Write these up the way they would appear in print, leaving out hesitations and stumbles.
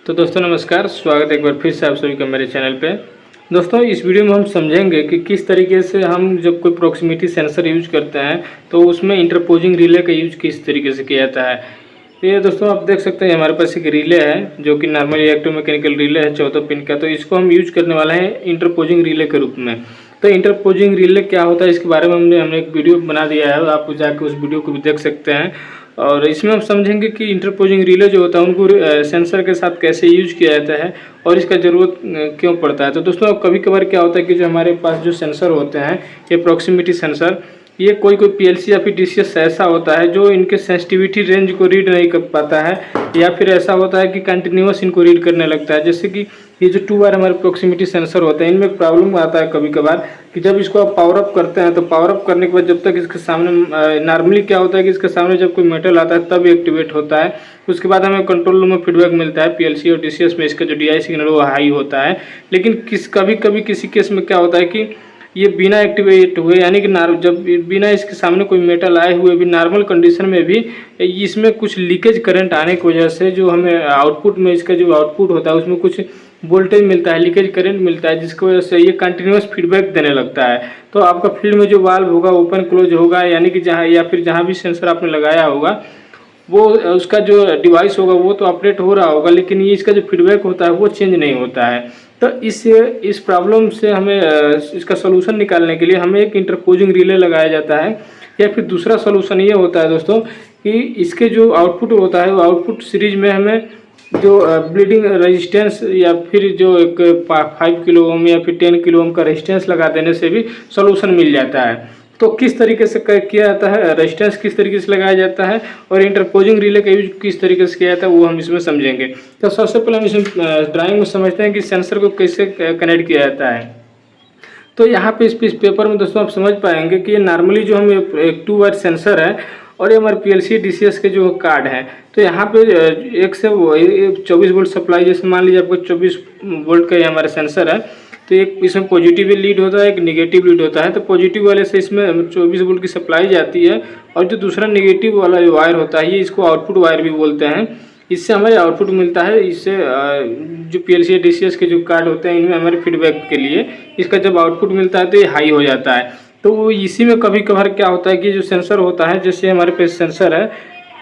तो दोस्तों नमस्कार, स्वागत है एक बार फिर से आप सभी का मेरे चैनल पे। दोस्तों इस वीडियो में हम समझेंगे कि किस तरीके से हम जब कोई प्रॉक्सिमिटी सेंसर यूज करते हैं तो उसमें इंटरपोजिंग रिले का यूज किस तरीके से किया जाता है। तो ये दोस्तों आप देख सकते हैं हमारे पास एक रिले है जो कि नॉर्मली इलेक्ट्रोमैकेनिकल रिले है 14 पिन का। तो इसको हम यूज करने वाले हैं इंटरपोजिंग रिले के रूप में। तो इंटरपोजिंग रिले क्या होता है इसके बारे में हमने एक वीडियो बना दिया है, आप जाके उस वीडियो को भी देख सकते हैं। और इसमें हम समझेंगे कि इंटरपोजिंग रिले जो होता है उनको सेंसर के साथ कैसे यूज किया जाता है और इसका ज़रूरत क्यों पड़ता है। तो दोस्तों कभी कभार क्या होता है कि जो हमारे पास जो सेंसर होते हैं ये प्रॉक्सिमिटी सेंसर, ये कोई पीएलसी या फिर डीसीएस ऐसा होता है जो इनके सेंसिटिविटी रेंज को रीड नहीं कर पाता है, या फिर ऐसा होता है कि कंटिन्यूअस इनको रीड करने लगता है। जैसे कि ये जो 2 वायर हमारे प्रॉक्सिमिटी सेंसर होते हैं इनमें प्रॉब्लम आता है कभी कभार कि जब इसको आप पावर अप करते हैं तो पावर अप करने के बाद जब तक इसके सामने नॉर्मली क्या होता है कि इसके सामने जब कोई मेटल आता है तब एक्टिवेट होता है। उसके बाद हमें कंट्रोल रूम में फीडबैक मिलता है, पीएलसी और डीसीएस में इसका जो डीआई सिग्नल वो हाई होता है। लेकिन कभी कभी किसी केस में क्या होता है कि ये बिना एक्टिवेट हुए, यानी कि जब बिना इसके सामने कोई मेटल आए हुए भी नॉर्मल कंडीशन में भी इसमें कुछ लीकेज करंट आने की वजह से जो हमें आउटपुट में इसका जो आउटपुट होता है उसमें कुछ वोल्टेज मिलता है, लीकेज करंट मिलता है, जिसकी वजह से ये कंटिन्यूअस फीडबैक देने लगता है। तो आपका फील्ड में जो वाल्व होगा ओपन क्लोज होगा, यानी कि जहाँ या फिर जहाँ भी सेंसर आपने लगाया होगा वो उसका जो डिवाइस होगा वो तो ऑपरेट हो रहा होगा, लेकिन ये इसका जो फीडबैक होता है वो चेंज नहीं होता है। तो इस प्रॉब्लम से हमें इसका सोल्यूशन निकालने के लिए हमें एक इंटरपोजिंग रिले लगाया जाता है। या फिर दूसरा सोल्यूशन ये होता है दोस्तों कि इसके जो आउटपुट होता है वो आउटपुट सीरीज में हमें जो ब्लीडिंग रेजिस्टेंस या फिर जो एक 5 किलो ओम या फिर 10 किलो ओम का रेजिस्टेंस लगा देने से भी सोल्यूशन मिल जाता है। तो किस तरीके से किया जाता है, रेजिस्टेंस किस तरीके से लगाया जाता है और इंटरपोजिंग रिले का यूज किस तरीके से किया जाता है वो हम इसमें समझेंगे। तो सबसे पहले हम इसमें ड्राइंग में समझते हैं कि सेंसर को कैसे कनेक्ट किया जाता है। तो यहाँ पे इस पेपर में दोस्तों आप समझ पाएंगे कि ये नॉर्मली जो हम एक 2 वायर सेंसर है और ये हमारे पीएलसी डीसीएस के जो कार्ड है। तो यहाँ पे एक से 24 वोल्ट सप्लाई, जैसे मान लीजिए आपको 24 वोल्ट का ये हमारा सेंसर है। तो एक इसमें पॉजिटिव लीड होता है, एक निगेटिव लीड होता है। तो पॉजिटिव वाले से इसमें 24 वोल्ट की सप्लाई जाती है और जो दूसरा निगेटिव वाला जो वायर होता है ये इसको आउटपुट वायर भी बोलते हैं। इससे हमें आउटपुट मिलता है। इससे जो पीएलसी डीसीएस के जो कार्ड होते हैं इनमें हमारे फीडबैक के लिए इसका जब आउटपुट मिलता है तो ये हाई हो जाता है। तो वो इसी में कभी कभार क्या होता है कि जो सेंसर होता है, जैसे हमारे पास सेंसर है,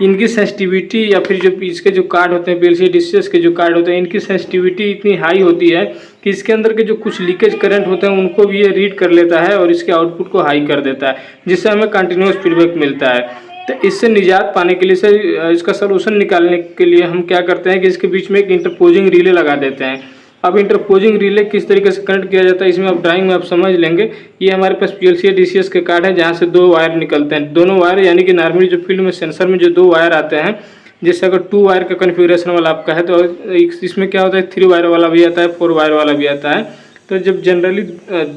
इनकी सेंसिटिविटी या फिर जो इसके जो कार्ड होते हैं पीएलसी डीसीएस के जो कार्ड होते हैं इनकी सेंसिटिविटी इतनी हाई होती है कि इसके अंदर के जो कुछ लीकेज करंट होते हैं उनको भी ये रीड कर लेता है और इसके आउटपुट को हाई कर देता है, जिससे हमें कंटिन्यूअस फीडबैक मिलता है। तो इससे निजात पाने के लिए इसका सोल्यूशन निकालने के लिए हम क्या करते हैं कि इसके बीच में एक इंटरपोजिंग रिले लगा देते हैं। अब इंटरपोजिंग रिले किस तरीके से कनेक्ट किया जाता है इसमें आप ड्राइंग में आप समझ लेंगे। ये हमारे पास पीएलसी डीसीएस के कार्ड है जहाँ से 2 वायर निकलते हैं। दोनों वायर यानी कि नॉर्मली जो फील्ड में सेंसर में जो 2 वायर आते हैं, जैसे अगर 2 वायर का कन्फिग्रेशन वाला आपका है तो इसमें क्या होता है 3 वायर वाला भी आता है, 4 वायर वाला भी आता है। तो जब जनरली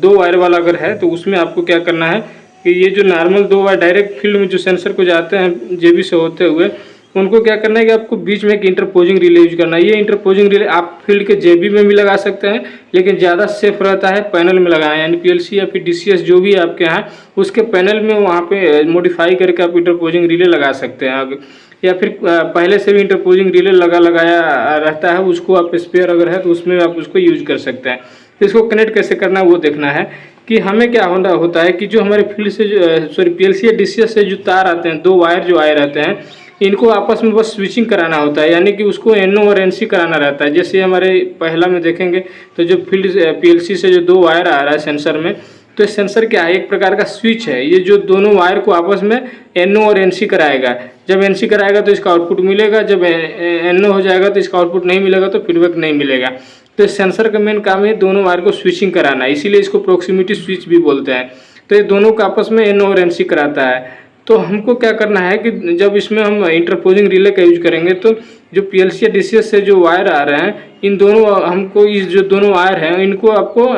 2 वायर वाला अगर है तो उसमें आपको क्या करना है कि ये जो नॉर्मल 2 वायर डायरेक्ट फील्ड में जो सेंसर को जाते हैं जेबी से होते हुए, उनको क्या करना है कि आपको बीच में एक इंटरपोजिंग रिले यूज करना है। ये इंटरपोजिंग रिले आप फील्ड के जेबी में भी लगा सकते हैं, लेकिन ज़्यादा सेफ रहता है पैनल में लगाएं, यानी पीएलसी या फिर डीसीएस जो भी आपके यहाँ उसके पैनल में वहाँ पे मॉडिफाई करके आप इंटरपोजिंग रिले लगा सकते हैं। या फिर पहले से भी इंटरपोजिंग रिले लगाया रहता है, उसको आप स्पेयर अगर है तो उसमें आप उसको यूज कर सकते हैं। तो इसको कनेक्ट कैसे करना है वो देखना है कि हमें क्या होता है कि जो हमारे फील्ड से पीएलसी या डीसीएस से जो तार आते हैं, 2 वायर जो आए रहते हैं, इनको आपस में बस स्विचिंग कराना होता है, यानी कि उसको एनओ और एनसी कराना रहता है। जैसे हमारे पहला में देखेंगे तो जो फील्ड पीएलसी से जो 2 वायर आ रहा है सेंसर में, तो सेंसर क्या है एक प्रकार का स्विच है। ये जो दोनों वायर को आपस में एनओ और एनसी कराएगा। जब एनसी कराएगा तो इसका आउटपुट मिलेगा, जब एनओ हो जाएगा तो इसका आउटपुट नहीं मिलेगा, तो फीडबैक नहीं मिलेगा। तो सेंसर का मेन काम है दोनों वायर को स्विचिंग कराना है, इसीलिए इसको प्रॉक्सिमिटी स्विच भी बोलते हैं। तो ये दोनों का आपस में एनओ और एनसी कराता है। तो हमको क्या करना है कि जब इसमें हम इंटरपोजिंग रिले का यूज करेंगे तो जो पीएलसी या डीसीएस से जो वायर आ रहे हैं इन दोनों हमको इस जो दोनों वायर हैं इनको आपको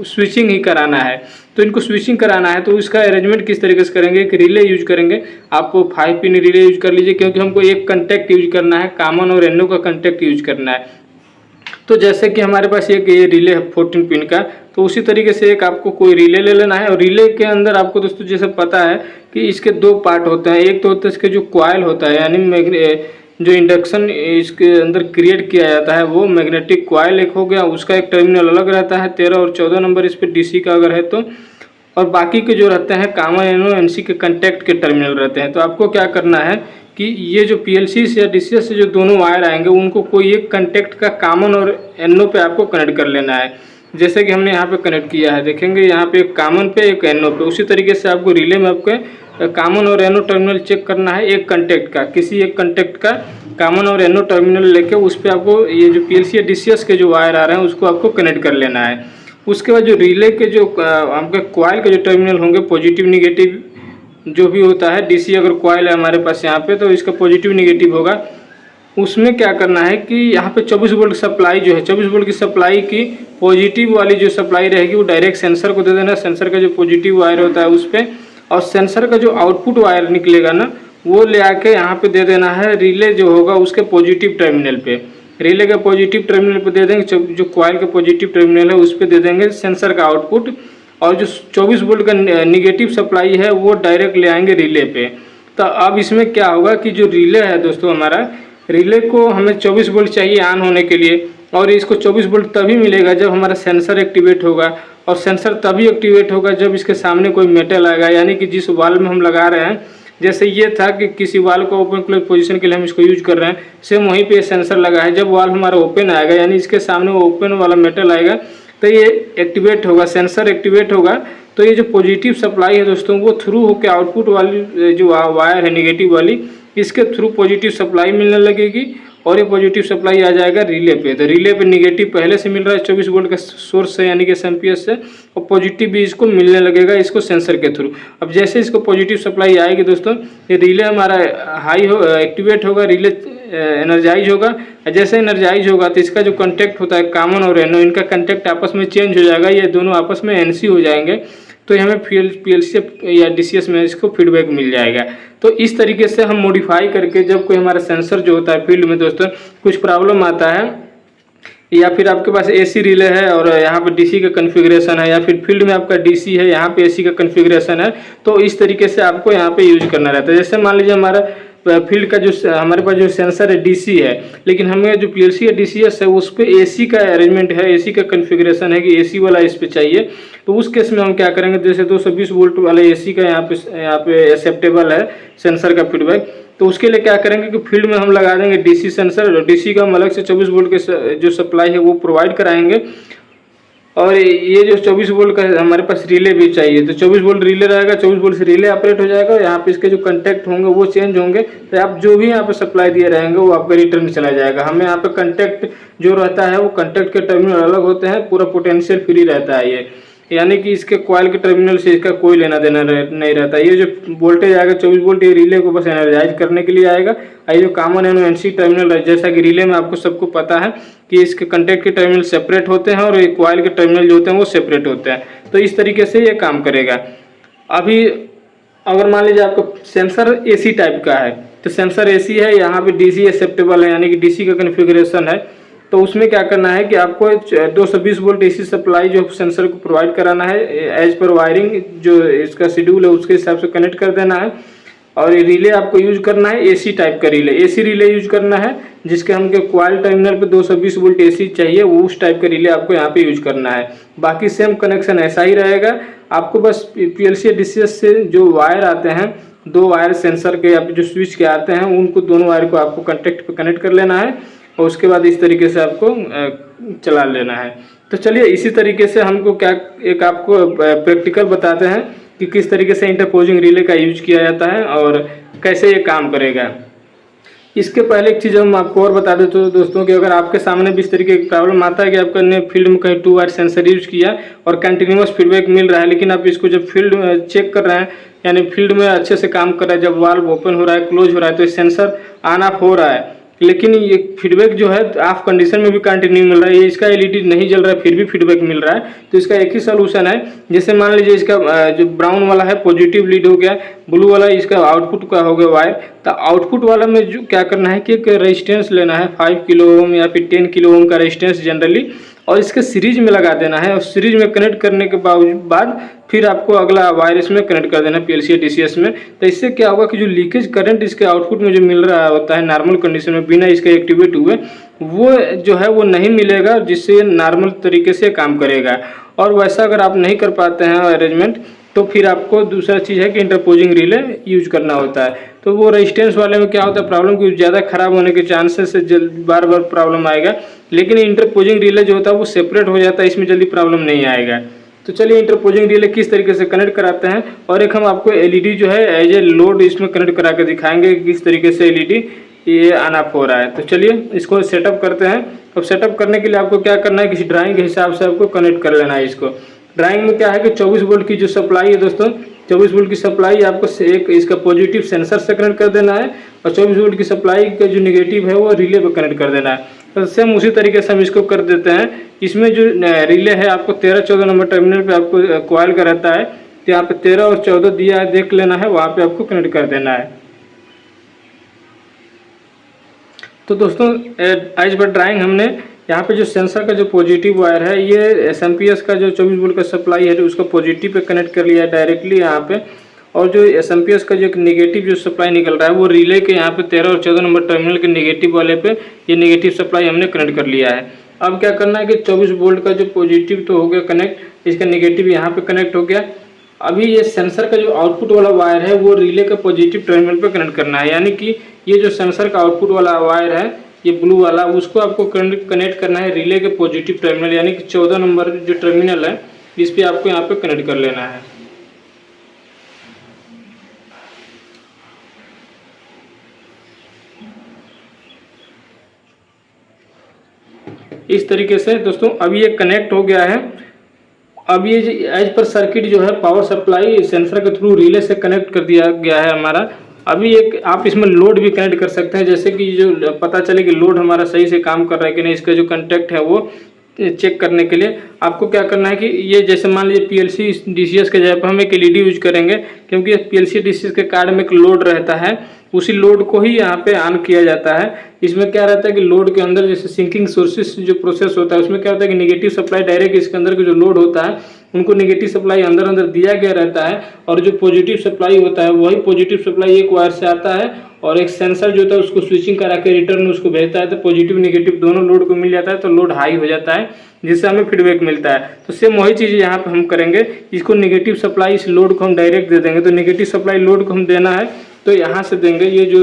स्विचिंग ही कराना है। तो इनको स्विचिंग कराना है तो इसका अरेंजमेंट किस तरीके से करेंगे, एक रिले यूज करेंगे। आपको 5 पिन रिले यूज कर लीजिए, क्योंकि हमको एक कंटेक्ट यूज करना है, कॉमन और एनओ का कंटेक्ट यूज करना है। तो जैसे कि हमारे पास एक ये रिले है 14 पिन का, तो उसी तरीके से एक आपको कोई रिले ले लेना है। और रिले के अंदर आपको दोस्तों जैसे पता है कि इसके 2 पार्ट होते हैं। एक तो होता है इसके जो कॉइल होता है, यानी जो इंडक्शन इसके अंदर क्रिएट किया जाता है वो मैग्नेटिक कॉइल एक हो गया, उसका एक टर्मिनल अलग रहता है 13 और 14 नंबर इस पर डीसी का अगर है तो, और बाकी के जो रहते हैं कॉमन एनो एनसी के कंटेक्ट के टर्मिनल रहते हैं। तो आपको क्या करना है कि ये जो पीएलसी से या डीसीएस से जो दोनों वायर आएंगे उनको कोई एक कंटेक्ट का कॉमन और एनओ पे आपको कनेक्ट कर लेना है। जैसे कि हमने यहाँ पे कनेक्ट किया है, देखेंगे यहाँ पे एक कॉमन पे एक एनओ पे। उसी तरीके से आपको रिले में आपके कॉमन और एनओ टर्मिनल चेक करना है एक कंटेक्ट का, किसी एक कंटेक्ट का कॉमन और एनओ टर्मिनल लेके उस पर आपको ये जो पीएलसी या डीसीएस के जो वायर आ रहे हैं उसको आपको कनेक्ट कर लेना है। उसके बाद जो रिले के जो आपके कॉइल के जो टर्मिनल होंगे पॉजिटिव निगेटिव जो भी होता है, डीसी अगर कॉइल है हमारे पास यहाँ पे तो इसका पॉजिटिव निगेटिव होगा। उसमें क्या करना है कि यहाँ पे 24 वोल्ट सप्लाई जो है, 24 वोल्ट की सप्लाई की पॉजिटिव वाली जो सप्लाई रहेगी वो डायरेक्ट सेंसर को दे देना, सेंसर का जो पॉजिटिव वायर होता है उस पर, और सेंसर का जो आउटपुट वायर निकलेगा ना वो ले आके यहाँ पे दे देना है रिले जो होगा उसके पॉजिटिव टर्मिनल पे। रिले का पॉजिटिव टर्मिनल पे दे देंगे, जो कॉइल का पॉजिटिव टर्मिनल है उस पर दे देंगे सेंसर का आउटपुट, और जो 24 वोल्ट का निगेटिव सप्लाई है वो डायरेक्ट ले आएंगे रिले पे। तो अब इसमें क्या होगा कि जो रिले है दोस्तों हमारा, रिले को हमें 24 वोल्ट चाहिए ऑन होने के लिए, और इसको 24 वोल्ट तभी मिलेगा जब हमारा सेंसर एक्टिवेट होगा, और सेंसर तभी एक्टिवेट होगा जब इसके सामने कोई मेटल आएगा, यानी कि जिस वाल में हम लगा रहे हैं, जैसे ये था कि किसी वाल को ओपन क्लोज पोजीशन के लिए हम इसको यूज कर रहे हैं, सेम वहीं पे सेंसर लगा है। जब वाल हमारा ओपन आएगा यानी इसके सामने वो ओपन वाला मेटल आएगा तो ये एक्टिवेट होगा, सेंसर एक्टिवेट होगा। तो ये जो पॉजिटिव सप्लाई है दोस्तों वो थ्रू होकर आउटपुट वाली जो वायर है निगेटिव वाली, इसके थ्रू पॉजिटिव सप्लाई मिलने लगेगी, और ये पॉजिटिव सप्लाई आ जाएगा रिले पे। तो रिले पे निगेटिव पहले से मिल रहा है 24 वोल्ट का सोर्स से यानी कि एम्पियर से, और पॉजिटिव भी इसको मिलने लगेगा इसको सेंसर के थ्रू। अब जैसे इसको पॉजिटिव सप्लाई आएगी दोस्तों, ये रिले हमारा हाई हो एक्टिवेट होगा, रिले एनर्जाइज होगा। जैसे एनर्जाइज होगा तो इसका जो कंटेक्ट होता है कॉमन और एनो, इनका कंटेक्ट आपस में चेंज हो जाएगा, ये दोनों आपस में एनसी हो जाएंगे। तो हमें पीएलसी या डीसीएस में इसको फीडबैक मिल जाएगा। तो इस तरीके से हम मॉडिफाई करके जब कोई हमारा सेंसर जो होता है फील्ड में दोस्तों कुछ प्रॉब्लम आता है, या फिर आपके पास एसी रिले है और यहाँ पे डीसी का कॉन्फ़िगरेशन है, या फिर फील्ड में आपका डीसी है यहाँ पे एसी का कॉन्फ़िगरेशन है, तो इस तरीके से आपको यहाँ पे यूज करना रहता है। जैसे मान लीजिए हमारा फील्ड का जो हमारे पास जो सेंसर है डीसी है, लेकिन हमें जो पीएलसी या डीसीएस है उस पर एसी का अरेंजमेंट है, एसी का कॉन्फ़िगरेशन है कि एसी वाला इस पे चाहिए। तो उस केस में हम क्या करेंगे, जैसे 220 वोल्ट वाला एसी का यहाँ पे एक्सेप्टेबल है सेंसर का फीडबैक, तो उसके लिए क्या करेंगे कि फील्ड में हम लगा देंगे डीसी सेंसर, और डीसी का हम अलग से 24 वोल्ट के जो सप्लाई है वो प्रोवाइड कराएंगे। और ये जो 24 वोल्ट का हमारे पास रिले भी चाहिए, तो 24 वोल्ट रिले रहेगा, 24 वोल्ट से रिले ऑपरेट हो जाएगा। यहाँ पे इसके जो कंटेक्ट होंगे वो चेंज होंगे, तो आप जो भी यहाँ पे सप्लाई दिए रहेंगे वो आपका रिटर्न चला जाएगा। हमें यहाँ पे कंटेक्ट जो रहता है वो कंटेक्ट के टर्मिनल अलग होते हैं, पूरा पोटेंशियल फ्री रहता है ये, यानी कि इसके कॉइल के टर्मिनल से इसका कोई लेना देना नहीं रहता। ये जो वोल्टेज आएगा 24 वोल्ट ये रिले को बस एनर्जाइज करने के लिए आएगा। ये जो कॉमन एनो एनसी टर्मिनल है, जैसा कि रिले में आपको सबको पता है कि इसके कंटेक्ट के टर्मिनल सेपरेट होते हैं और ये कॉइल के टर्मिनल जो होते हैं वो सेपरेट होते हैं। तो इस तरीके से ये काम करेगा। अभी अगर मान लीजिए आपको सेंसर एसी टाइप का है, तो सेंसर एसी है, यहाँ पे डीसी एक्सेप्टेबल है यानी कि डीसी का कॉन्फ़िगरेशन है, तो उसमें क्या करना है कि आपको 220 वोल्ट एसी सप्लाई जो सेंसर को प्रोवाइड कराना है, एज पर वायरिंग जो इसका शेड्यूल है उसके हिसाब से कनेक्ट कर देना है। और ये रिले आपको यूज करना है एसी टाइप का रिले, एसी रिले यूज करना है, जिसके हमके कॉइल टर्मिनल पे 220 वोल्ट एसी चाहिए, वो उस टाइप का रिले आपको यहाँ पे यूज करना है। बाकी सेम कनेक्शन ऐसा ही रहेगा। आपको बस पीएलसी डीसीएस से जो वायर आते हैं, दो वायर सेंसर के या जो स्विच के आते हैं, उनको दोनों वायर को आपको कंटेक्ट पे कनेक्ट कर लेना है, और उसके बाद इस तरीके से आपको चला लेना है। तो चलिए इसी तरीके से हमको क्या एक आपको प्रैक्टिकल बताते हैं कि किस तरीके से इंटरपोजिंग रिले का यूज किया जाता है और कैसे ये काम करेगा। इसके पहले एक चीज़ हम आपको और बता देते हैं दोस्तों कि अगर आपके सामने भी इस तरीके की प्रॉब्लम आता है कि आपने फील्ड में कहीं 2 वायर सेंसर यूज किया और कंटिन्यूस फीडबैक मिल रहा है, लेकिन आप इसको जब फील्ड में चेक कर रहे हैं यानी फील्ड में अच्छे से काम कर रहा है, जब वाल्व ओपन हो रहा है क्लोज हो रहा है तो सेंसर ऑन ऑफ हो रहा है, लेकिन ये फीडबैक जो है ऑफ कंडीशन में भी कंटिन्यू मिल रहा है, ये इसका एलईडी नहीं जल रहा है फिर भी फीडबैक मिल रहा है। तो इसका एक ही सोल्यूशन है। जैसे मान लीजिए इसका जो ब्राउन वाला है पॉजिटिव लीड हो गया, ब्लू वाला इसका आउटपुट का हो गया वायर, तो आउटपुट वाला में जो क्या करना है कि एक रेजिस्टेंस लेना है 5 किलो ओम या फिर 10 किलो ओम का रेजिस्टेंस जनरली, और इसके सीरीज में लगा देना है, और सीरीज में कनेक्ट करने के बाद फिर आपको अगला वायर इसमें कनेक्ट कर देना पीएलसी डीसीएस में। तो इससे क्या होगा कि जो लीकेज करंट इसके आउटपुट में जो मिल रहा होता है नॉर्मल कंडीशन में बिना इसके एक्टिवेट हुए, वो जो है वो नहीं मिलेगा, जिससे नॉर्मल तरीके से काम करेगा। और वैसा अगर आप नहीं कर पाते हैं अरेंजमेंट, तो फिर आपको दूसरा चीज़ है कि इंटरपोजिंग रिले यूज करना होता है। तो वो रेजिस्टेंस वाले में क्या होता है प्रॉब्लम, कि ज़्यादा खराब होने के चांसेस से बार बार प्रॉब्लम आएगा, लेकिन इंटरपोजिंग रिले जो होता है वो सेपरेट हो जाता है, इसमें जल्दी प्रॉब्लम नहीं आएगा। तो चलिए इंटरपोजिंग रिले किस तरीके से कनेक्ट कराते हैं, और एक हम आपको एलईडी जो है एज ए लोड इसमें कनेक्ट करा के दिखाएंगे किस तरीके से एलईडी ये ऑन ऑफ हो रहा है। तो चलिए इसको सेटअप करते हैं। अब सेटअप करने के लिए आपको क्या करना है, किसी ड्राइंग के हिसाब से आपको कनेक्ट कर लेना है इसको। ड्राइंग में क्या है कि 24 वोल्ट की जो सप्लाई है दोस्तों, 24 वोल्ट की सप्लाई आपको एक इसका पॉजिटिव सेंसर से कनेक्ट कर देना है, और 24 वोल्ट की सप्लाई का जो नेगेटिव है वो रिले पर कनेक्ट कर देना है। तो सेम उसी तरीके से हम इसको कर देते हैं। इसमें जो रिले है आपको 13-14 नंबर टर्मिनल पे आपको कॉइल का रहता है, तो यहाँ पे 13 और 14 दिया है, देख लेना है, वहाँ पे आपको कनेक्ट कर देना है। तो दोस्तों एज पर ड्राइंग हमने यहाँ पे जो सेंसर का जो पॉजिटिव वायर है, ये एसएमपीएस का जो 24 वोल्ट का सप्लाई है, जो उसका पॉजिटिव पे कनेक्ट कर लिया है डायरेक्टली यहाँ पे, और जो एसएमपीएस का जो नेगेटिव जो सप्लाई निकल रहा है वो रिले के यहाँ पे 13 और 14 नंबर टर्मिनल के नेगेटिव वाले पे ये नेगेटिव सप्लाई हमने कनेक्ट कर लिया है। अब क्या करना है कि 24 वोल्ट का जो पॉजिटिव तो हो गया कनेक्ट, इसका नेगेटिव यहाँ पे कनेक्ट हो गया। अभी ये सेंसर का जो आउटपुट वाला वायर है वो रिले का पॉजिटिव टर्मिनल पे कनेक्ट करना है, यानी कि ये जो सेंसर का आउटपुट वाला वायर है ये ब्लू वाला, उसको आपको कनेक्ट करना है रिले के पॉजिटिव टर्मिनल, यानी कि 14 नंबर जो टर्मिनल है इस पे आपको यहाँ पे कनेक्ट कर लेना है। इस तरीके से दोस्तों अभी ये कनेक्ट हो गया है। अब ये एज पर सर्किट जो है पावर सप्लाई सेंसर के थ्रू रिले से कनेक्ट कर दिया गया है हमारा। अभी एक आप इसमें लोड भी कनेक्ट कर सकते हैं, जैसे कि जो पता चले कि लोड हमारा सही से काम कर रहा है कि नहीं, इसका जो कंटेक्ट है वो चेक करने के लिए आपको क्या करना है कि ये जैसे मान लीजिए पीएलसी डीसीएस के जगह पर हम एक एलईडी यूज करेंगे, क्योंकि पीएलसी डीसीएस के कार्ड में एक लोड रहता है, उसी लोड को ही यहाँ पे ऑन किया जाता है। इसमें क्या रहता है कि लोड के अंदर जैसे सिंकिंग सोर्सेस जो प्रोसेस होता है उसमें क्या होता है कि नेगेटिव सप्लाई डायरेक्ट इसके अंदर के जो लोड होता है उनको नेगेटिव सप्लाई अंदर अंदर दिया गया रहता है, और जो पॉजिटिव सप्लाई होता है वही पॉजिटिव सप्लाई एक वायर से आता है, और एक सेंसर जो होता है उसको स्विचिंग करा के रिटर्न उसको भेजता है, तो पॉजिटिव नेगेटिव दोनों लोड को मिल जाता है, तो लोड हाई हो जाता है, जिससे हमें फीडबैक मिलता है। तो सेम वही चीज़ यहाँ पे हम करेंगे, इसको नेगेटिव सप्लाई इस लोड को हम डायरेक्ट दे देंगे। तो नेगेटिव सप्लाई लोड को हम देना है तो यहाँ से देंगे, ये जो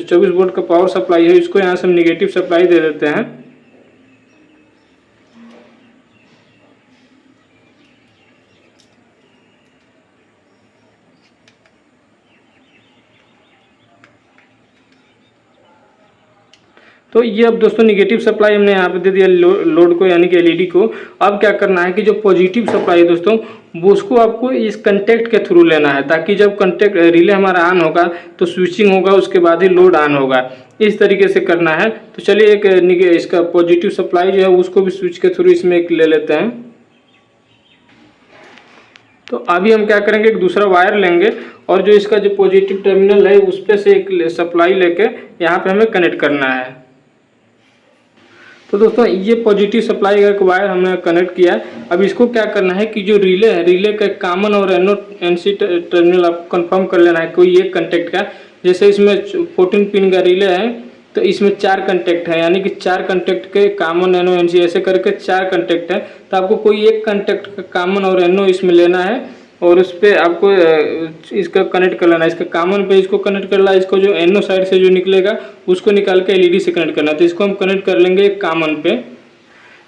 24 वोल्ट का पावर सप्लाई है इसको यहाँ से हम नेगेटिव सप्लाई दे देते हैं। तो ये अब दोस्तों नेगेटिव सप्लाई हमने यहाँ पे दे दिया लोड को, यानी कि एलईडी को। अब क्या करना है कि जो पॉजिटिव सप्लाई है दोस्तों वो उसको आपको इस कंटेक्ट के थ्रू लेना है, ताकि जब कंटेक्ट रिले हमारा ऑन होगा तो स्विचिंग होगा, उसके बाद ही लोड ऑन होगा। इस तरीके से करना है। तो चलिए एक इसका पॉजिटिव सप्लाई जो है उसको भी स्विच के थ्रू इसमें एक ले लेते हैं। तो अभी हम क्या करेंगे, एक दूसरा वायर लेंगे और जो इसका जो पॉजिटिव टर्मिनल है उस पर से एक सप्लाई लेके यहाँ पे हमें कनेक्ट करना है। तो दोस्तों ये पॉजिटिव सप्लाई का एक वायर हमने कनेक्ट किया है। अब इसको क्या करना है कि जो रिले है, रिले का कॉमन और एनसी टर्मिनल आपको कंफर्म कर लेना है कोई एक कंटेक्ट का। जैसे इसमें 14 पिन का रिले है तो इसमें 4 कंटेक्ट है, यानी कि 4 कंटेक्ट के कॉमन एनो एनसी ऐसे करके 4 कंटेक्ट है। तो आपको कोई एक कंटेक्ट का कॉमन और एनो इसमें लेना है और उस पर आपको इसका कनेक्ट कर लेना है। इसका कॉमन पे इसको कनेक्ट कर ला, इसको जो एनो साइड से जो निकलेगा उसको निकाल के एलईडी से कनेक्ट करना है। तो इसको हम कनेक्ट कर लेंगे कॉमन पे।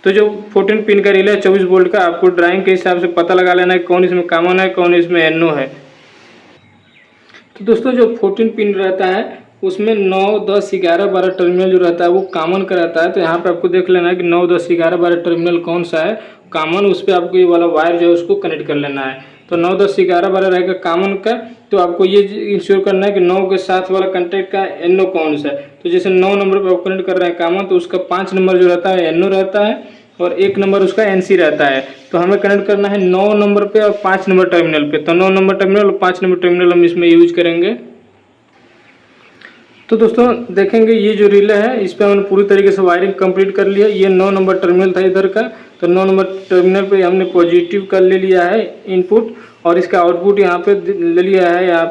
तो जो 14 पिन का रिले है 24 वोल्ट का, आपको ड्राइंग के हिसाब से पता लगा लेना है कौन इसमें कॉमन है कौन इसमें एनो है। तो दोस्तों जो 14 पिन रहता है उसमें 9, 10, 11, 12 टर्मिनल जो रहता है वो कॉमन का रहता है। तो यहाँ पे आपको देख लेना है कि 9, 10, 11, 12 टर्मिनल कौन सा है कॉमन, उस पर आपको ये वाला वायर जो है उसको कनेक्ट कर लेना है। तो 9, 10, 11, 12 रहेगा कॉमन का। तो आपको ये इंश्योर करना है कि 9 के साथ वाला कंटेक्ट का एनो कौन सा है। तो जैसे 9 नंबर पर आप कनेक्ट कर रहे हैं कॉमन, तो उसका 5 नंबर जो रहता है एनो रहता है और 1 नंबर उसका एनसी रहता है। तो हमें कनेक्ट करना है 9 नंबर पे और 5 नंबर टर्मिनल पे। तो 9 नंबर टर्मिनल और 5 नंबर टर्मिनल हम इसमें यूज करेंगे। तो दोस्तों देखेंगे ये जो रिले है इस पर हमने पूरी तरीके से वायरिंग कंप्लीट कर लिया। ये 9 नंबर टर्मिनल था इधर का, तो 9 नंबर टर्मिनल पे हमने पॉजिटिव का ले लिया है इनपुट, और इसका आउटपुट यहाँ पे ले लिया है। यहाँ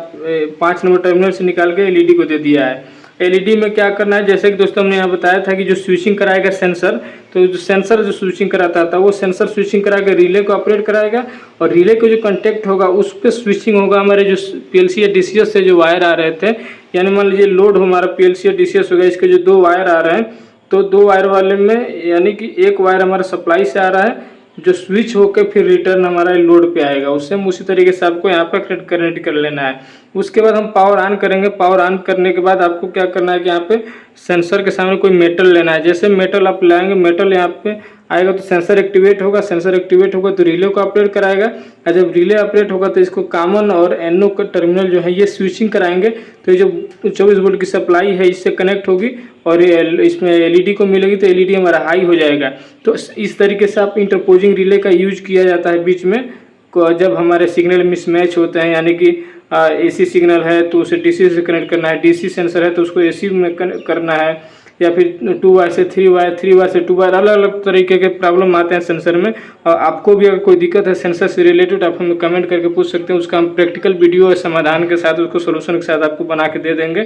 5 नंबर टर्मिनल से निकाल के एलईडी को दे दिया है। एलईडी में क्या करना है, जैसे कि दोस्तों हमने यहाँ बताया था कि जो स्विचिंग कराएगा सेंसर, तो जो सेंसर जो स्विचिंग कराता था वो सेंसर स्विचिंग करा के रिले को ऑपरेट कराएगा, और रिले को जो कॉन्टेक्ट होगा उस पर स्विचिंग होगा हमारे जो पीएलसी या डीसीएस से जो वायर आ रहे थे। यानी मान लीजिए लोड हमारा पीएलसी या डीसीएस हो गया, इसके जो 2 वायर आ रहे हैं, तो 2 वायर वाले में यानी कि एक वायर हमारा सप्लाई से आ रहा है जो स्विच होकर फिर रिटर्न हमारा लोड पे आएगा, उससे हम उसी तरीके से आपको यहाँ पर कनेक्ट कर लेना है। उसके बाद हम पावर ऑन करेंगे। पावर ऑन करने के बाद आपको क्या करना है कि यहाँ पे सेंसर के सामने कोई मेटल लेना है। जैसे मेटल आप लाएंगे, मेटल यहाँ पे आएगा तो सेंसर एक्टिवेट होगा। सेंसर एक्टिवेट होगा तो रिले को ऑपरेट कराएगा, और जब रिले ऑपरेट होगा तो इसको कॉमन और एनओ का टर्मिनल जो है ये स्विचिंग कराएंगे, तो ये जो 24 वोल्ट की सप्लाई है इससे कनेक्ट होगी और इसमें एलईडी को मिलेगी, तो एलईडी हमारा हाई हो जाएगा। तो इस तरीके से आप इंटरपोजिंग रिले का यूज किया जाता है बीच में जब हमारे सिग्नल मिसमैच होते हैं। यानी कि एसी सिग्नल है तो उसे डीसी से कनेक्ट करना है, डीसी सेंसर है तो उसको एसी में करना है, या फिर 2 वायर से 3 वायर, 3 वायर से 2 वायर, अलग अलग तरीके के प्रॉब्लम आते हैं सेंसर में। और आपको भी अगर कोई दिक्कत है सेंसर से रिलेटेड आप हमें कमेंट करके पूछ सकते हैं, उसका हम प्रैक्टिकल वीडियो और समाधान के साथ उसको सोल्यूशन के साथ आपको बना के दे देंगे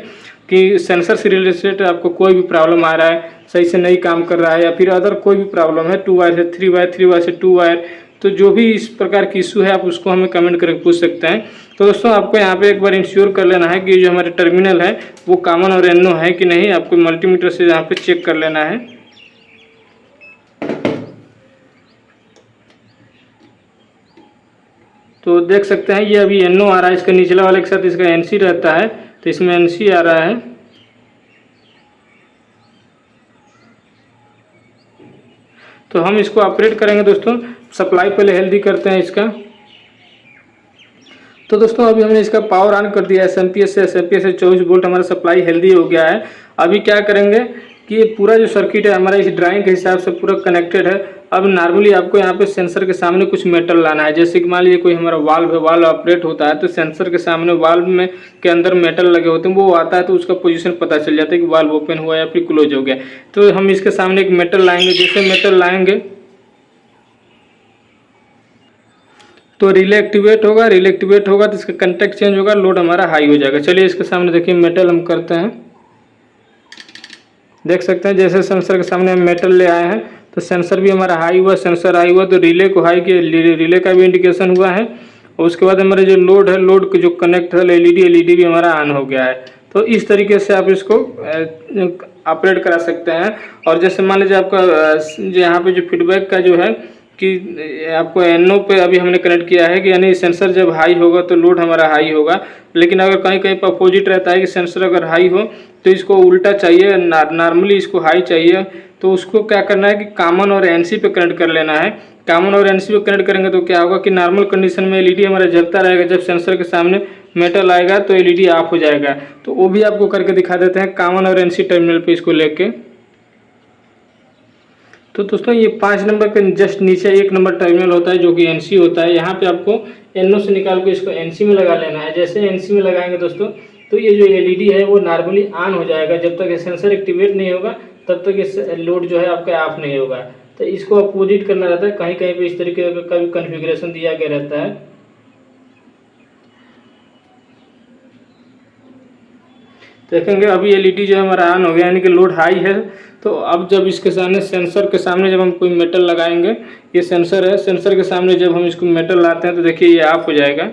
कि सेंसर से रिलेटेड आपको कोई भी प्रॉब्लम आ रहा है, सही से नहीं काम कर रहा है, या फिर अदर कोई भी प्रॉब्लम है 2 वायर से 3 वायर, 3 वायर से 2 वायर, तो जो भी इस प्रकार की इशू है आप उसको हमें कमेंट करके पूछ सकते हैं। तो दोस्तों आपको यहाँ पे एक बार इंश्योर कर लेना है कि जो हमारे टर्मिनल है वो कॉमन और एनओ है कि नहीं, आपको मल्टीमीटर से यहाँ पे चेक कर लेना है। तो देख सकते हैं ये अभी एनओ आ रहा है, इसका निचला वाले के साथ इसका एनसी रहता है, तो इसमें एनसी आ रहा है। तो हम इसको ऑपरेट करेंगे दोस्तों। सप्लाई पहले हेल्दी करते हैं इसका। तो दोस्तों अभी हमने इसका पावर ऑन कर दिया है, एसएमपीएस से 24 वोल्ट हमारा सप्लाई हेल्दी हो गया है। अभी क्या करेंगे कि पूरा जो सर्किट है हमारा इस ड्राइंग के हिसाब से पूरा कनेक्टेड है। अब नॉर्मली आपको यहाँ पे सेंसर के सामने कुछ मेटल लाना है। जैसे कि मान लीजिए कोई हमारा वाल्व है, वाल्व ऑपरेट होता है तो सेंसर के सामने वाल्व में के अंदर मेटल लगे होते हैं, वो आता है तो उसका पोजीशन पता चल जाता है कि वाल्व ओपन हुआ या फिर क्लोज हो गया। तो हम इसके सामने एक मेटल लाएंगे। जैसे मेटल लाएंगे तो रिले एक्टिवेट होगा, रिले एक्टिवेट होगा तो इसका कंटेक्ट चेंज होगा, लोड हमारा हाई हो जाएगा। चलिए इसके सामने देखिए मेटल हम करते हैं। देख सकते हैं जैसे सेंसर के सामने हम मेटल ले आए हैं तो सेंसर भी हमारा हाई हुआ, सेंसर हाई हुआ तो रिले को हाई किया, रिले का भी इंडिकेशन हुआ है। और उसके बाद हमारे जो लोड है, लोड जो कनेक्ट है एलईडी भी हमारा ऑन हो गया है। तो इस तरीके से आप इसको ऑपरेट करा सकते हैं। और जैसे मान लीजिए आपका यहाँ पे जो फीडबैक का जो है कि आपको एनओ पे अभी हमने कनेक्ट किया है कि यानी सेंसर जब हाई होगा तो लोड हमारा हाई होगा। लेकिन अगर कहीं कहीं पर अपोजिट रहता है कि सेंसर अगर हाई हो तो इसको उल्टा चाहिए, नॉर्मली इसको हाई चाहिए, तो उसको क्या करना है कि कॉमन और एनसी पे कनेक्ट कर लेना है। कॉमन और एनसी पे कनेक्ट करेंगे तो क्या होगा कि नॉर्मल कंडीशन में एलईडी हमारा जलता रहेगा, जब सेंसर के सामने मेटल आएगा तो एलईडी ऑफ हो जाएगा। तो वो भी आपको करके दिखा देते हैं कॉमन और एनसी टर्मिनल पे इसको लेके। तो दोस्तों ये 5 नंबर के जस्ट नीचे 1 नंबर टर्मिनल होता है जो कि एनसी होता है। यहाँ पे आपको एनओ से निकाल के इसको एनसी में लगा लेना है। जैसे एनसी में लगाएंगे दोस्तों तो ये जो एलईडी है वो नॉर्मली ऑन हो जाएगा। जब तक ये सेंसर एक्टिवेट नहीं होगा तब तक ये लोड जो है आपका ऑफ नहीं होगा। तो इसको अपोजिट करना रहता है, कहीं कहीं पे इस तरीके का भी कन्फिग्रेशन दिया गया रहता है। देखेंगे अभी एलईडी जो है हमारा ऑन हो गया, यानी कि लोड हाई है। तो अब जब इसके सामने सेंसर के सामने जब हम कोई मेटल लगाएंगे, ये सेंसर है, सेंसर के सामने जब हम इसको मेटल लाते हैं तो देखिए ये ऑफ हो जाएगा।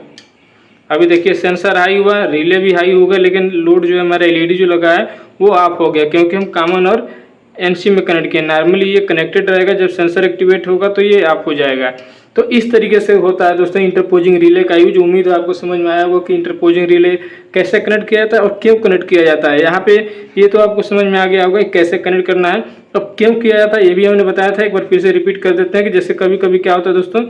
अभी देखिए सेंसर हाई हुआ, रिले भी हाई होगा, लेकिन लोड जो है हमारा एलईडी जो लगा है वो ऑफ हो गया, क्योंकि हम कॉमन और एनसी में कनेक्ट किया। नॉर्मली ये कनेक्टेड रहेगा, जब सेंसर एक्टिवेट होगा तो ये ऑफ हो जाएगा। तो इस तरीके से होता है दोस्तों इंटरपोजिंग रिले का यूज। उम्मीद है आपको समझ में आया होगा कि इंटरपोजिंग रिले कैसे कनेक्ट किया जाता है और क्यों कनेक्ट किया जाता है। यहाँ पे ये तो आपको समझ में आ गया होगा कि कैसे कनेक्ट करना है, अब क्यों किया जाता है ये भी हमने बताया था। एक बार फिर से रिपीट कर देते हैं कि जैसे कभी कभी क्या होता है दोस्तों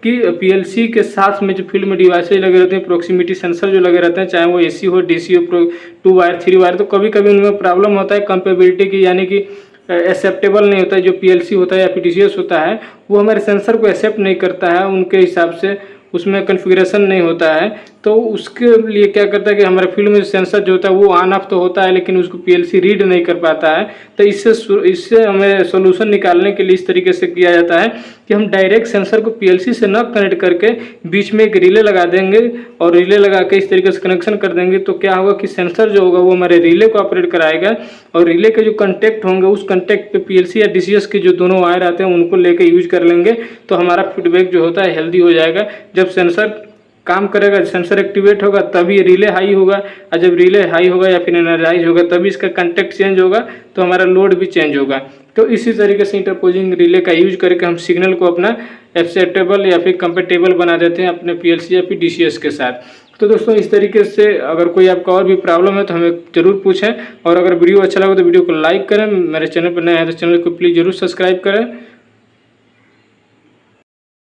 कि पीएलसी के साथ में जो फील्ड में डिवाइसेज लगे रहते हैं, प्रोक्सीमिटी सेंसर जो लगे रहते हैं, चाहे वो एसी हो, डीसी हो, 2 वायर 3 वायर, तो कभी कभी उनमें प्रॉब्लम होता है कंपेबिलिटी की, यानी कि एक्सेप्टेबल नहीं होता है। जो पीएलसी होता है या फिर डीसीएस होता है वो हमारे सेंसर को एक्सेप्ट नहीं करता है उनके हिसाब से, उसमें कन्फिगरेशन नहीं होता है, तो उसके लिए क्या करता है कि हमारे फील्ड में सेंसर जो होता है वो ऑन ऑफ तो होता है, लेकिन उसको पीएलसी रीड नहीं कर पाता है। तो इससे हमें सोल्यूशन निकालने के लिए इस तरीके से किया जाता है कि हम डायरेक्ट सेंसर को पीएलसी से न कनेक्ट करके बीच में एक रिले लगा देंगे, और रिले लगा के इस तरीके से कनेक्शन कर देंगे। तो क्या होगा कि सेंसर जो होगा वो हमारे रिले को ऑपरेट कराएगा, और रिले के जो कंटेक्ट होंगे उस कंटेक्ट पे पीएलसी या डीसीएस के जो दोनों वायर आते हैं उनको लेके यूज कर लेंगे। तो हमारा फीडबैक जो होता है हेल्दी हो जाएगा। जब सेंसर काम करेगा, सेंसर एक्टिवेट होगा, तभी रिले हाई होगा, और जब रिले हाई होगा या फिर एनर्जाइज होगा तभी इसका कंटेक्ट चेंज होगा, तो हमारा लोड भी चेंज होगा। तो इसी तरीके से इंटरपोजिंग रिले का यूज करके हम सिग्नल को अपना एक्सेप्टेबल या फिर कंपेटेबल बना देते हैं अपने पीएलसी या फिर डीसीएस के साथ। तो दोस्तों इस तरीके से अगर कोई आपका और भी प्रॉब्लम है तो हमें ज़रूर पूछें, और अगर वीडियो अच्छा लगे तो वीडियो को लाइक करें। मेरे चैनल पर नए हैं तो चैनल को प्लीज़ ज़रूर सब्सक्राइब करें।